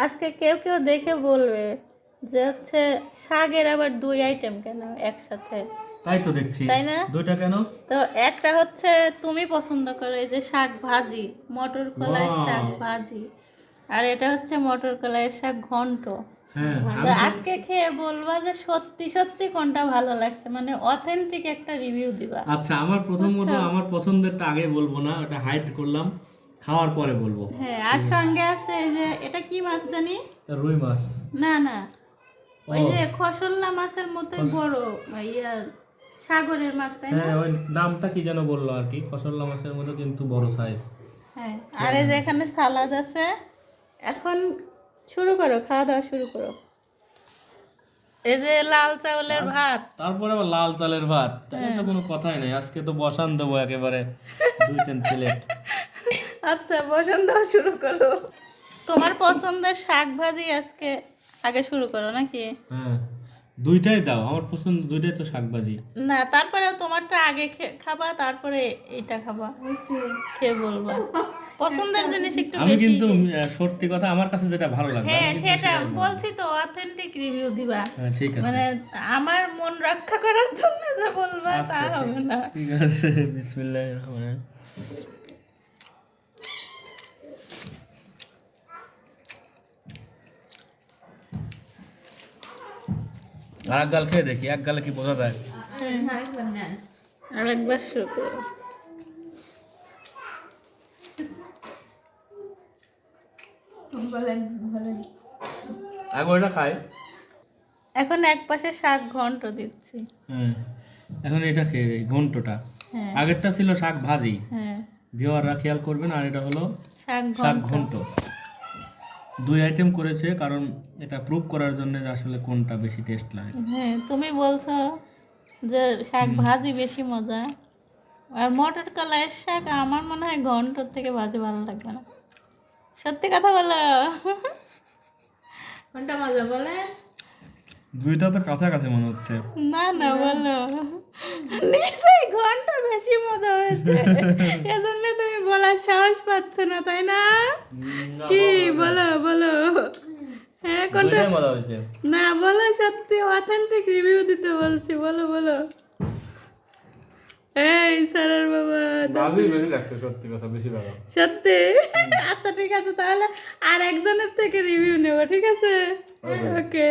আজকে কেউ কেউ দেখে বলবে যে হচ্ছে শাকের আবার দুই আইটেম কেন একসাথে, তাই তো দেখছি, তাই না? দুইটা কেন? তো একটা হচ্ছে তুমি পছন্দ করো এই যে শাক ভাজি, মটর কলাইয়ের শাক ওয়াও। ভাজি, আর এটা হচ্ছে মটর কলাইয়ের শাক ঘন্ট। হ্যাঁ তো আমি তো আজকে খেয়ে বলবা যে সত্যি সত্যি কোনটা ভালো লাগছে, মানে অথেন্টিক একটা রিভিউ দিবা। আচ্ছা, আমার প্রথমত বুঝছো? আমার পছন্দেরটা আগে বলবো না, ওটা হাইড করলাম, খাওয়ার পরে বলবো। হ্যাঁ, আর সঙ্গে আছে এই যে এটা কি মাছ জানি, তা রুই মাছ। না না, ও ওই যে খসল্লা মাছের মতোই বড়, ইয়া সাগরের মাছ, তাই না? হ্যাঁ, ওই নামটা কি যেন বললো আর কি, খসল্লা মাছের মতো কিন্তু বড় সাইজ। হ্যাঁ, আর এই যে এখানে সালাদ আছে। এখন শুরু করো, খাওয়া দাওয়া শুরু করো। এই যে লাল চাউলের ভাত। তারপরে আবার লাল চালের ভাত, তাহলে তো কোনো কথাই নাই, আজকে তো বসান দেবো একেবারে 2-3 প্লেট। আচ্ছা, বসন্ত দেওয়া শুরু করো। তোমার পছন্দের শাক ভাজি আজকে আগে শুরু করো নাকি? হ্যাঁ, দুইটাই দাও, আমার পছন্দ দুইটাই তো শাকভাজি। না, তারপরে তোমারটা আগে খাবা, তারপরে এটা খাবা, খেয়ে বলবা। পছন্দের জিনিস একটু আমি বেশি। কিন্তু সত্যি কথা, আমার কাছে যেটা ভালো লাগবে আমি হ্যাঁ, কিন্তু সেটা সেটাই আমি বলবো। বলছি তো, অথেন্টিক রিভিউ দিবা। হ্যাঁ ঠিক আছে। মানে আমার মন রক্ষা করার জন্য যে বলবা তা আচ্ছা ঠিক হবে না। ঠিক আছে, বিসমিল্লাহির রহমানির রহিম। আর এক গাল খেয়ে দেখি, এক গালে কি বোঝা যায়। আর একবার শুরু করো। আগে ওইটা খাই। এখন এক পাশে শাক ঘন্ট দিচ্ছি। হ্যাঁ, এখন এটা খেয়ে এই ঘন্টটা। হ্যাঁ আগেরটা ছিল শাক ভাজি, হ্যাঁ, ভিওয়াররা খেয়াল করবেন, আর এটা হলো শাক শাক ঘন্ট। ঘন্ট। দুই আইটেম করেছে কারণ এটা প্রুভ করার জন্য যে আসলে কোনটা বেশি টেস্ট লাগে। হ্যাঁ, তুমি বলছো যে শাক ভাজি বেশি মজা, আর মটর কলাইয়ের শাক আমার মনে হয় ঘন্টর থেকে ভাজি ভালো লাগবে না। সত্যি কথা বলো। কোনটা মজা বলে? দুইটা তো কাছাকাছি মনে হচ্ছে। না না, বলো। নিশ্চয়ই ঘন্ট বেশি মজা হয়েছে, এজন্য তুমি বলার সাহস পাচ্ছ না, তাই না? কি বলো বলো। হ্যাঁ, কোনটা? দুইটাই মজা হয়েছে। না, বলো সত্যি, অথেন্টিক রিভিউ দিতে বলছি, বলো বলো। এই স্যারের বাবা, ভালোই বেশি লাগছে, সত্যি কথা বেশি ভালো। সত্যি? আচ্ছা ঠিক আছে, তাহলে আর একজনের থেকে রিভিউ নেব, ঠিক আছে? ওকে।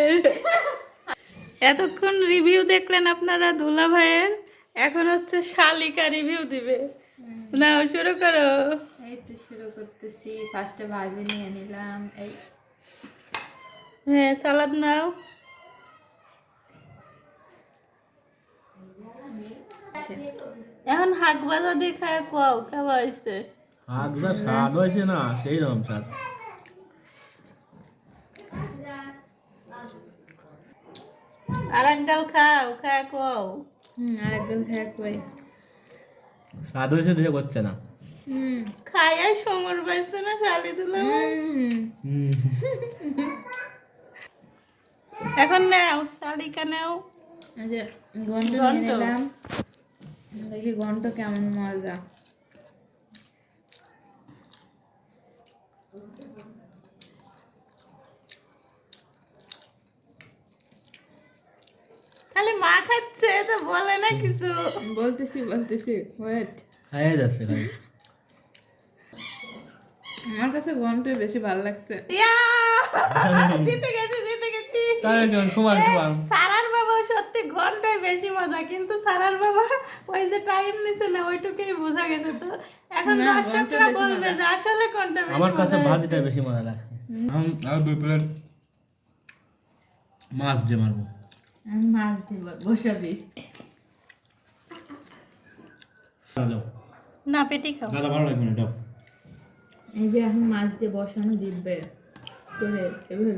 এতক্ষণ রিভিউ দেখলেন আপনারা দুলা ভাইয়ের, এখন হচ্ছে শালিকা রিভিউ দিবে। নাও শুরু করো। এই তো শুরু করতেছি, ফার্স্টে ভাজি নিয়ে নিলাম। এই হ্যাঁ, সালাদ নাও। এখন হাক বাজা দিয়ে খায় কও কেমন হয়েছে। হাত যা স্বাদ হয়েছে না, সেই রকম স্বাদ। আর এক গাল খাও, খায় কও। আরেকজন খেয়ে কই। স্বাদ হয়েছে দেখে করছে না। খাইয়াই সমর পাইছে না শালি দুলা ভাই। এখন নাও, শালিকা নাও। এই যে ঘন্ট নিয়ে ঘন্ট। নিলাম, দেখি ঘন্ট কেমন মজা। খালি মা খাচ্ছে, তো বলে না কিছু। বলতেছি ওয়েট। খাইয়ে যাচ্ছে খালি। আমার কাছে ঘন্টই বেশি ভালো লাগছে। ইয়া! জিতে গেছি, জিতে গেছি। তাহলে কেমন সমান সমান। সারার বাবা সত্যি ঘন্টায় বেশি মজা, কিন্তু সারার বাবা ওই যে টাইম নিছে না, ওইটুকুই বোঝা গেছে। তো এখন না, দর্শকরা ঘন্টা বেশি বলবে মজা। যে আসলে কোনটা বেশি আমার কাছে মজা ভাজিটা হয়েছে। বেশি মজা লাগছে। আর 2 প্লেট মাছ দিয়ে মারবো। আমি মাছ দিব, বসাবি। দাও না, পেটি খাও। দাদা, ভালো লাগবে না, দাও। এই যে এখন মাছ দিয়ে বসানো দিবে করে এভাবে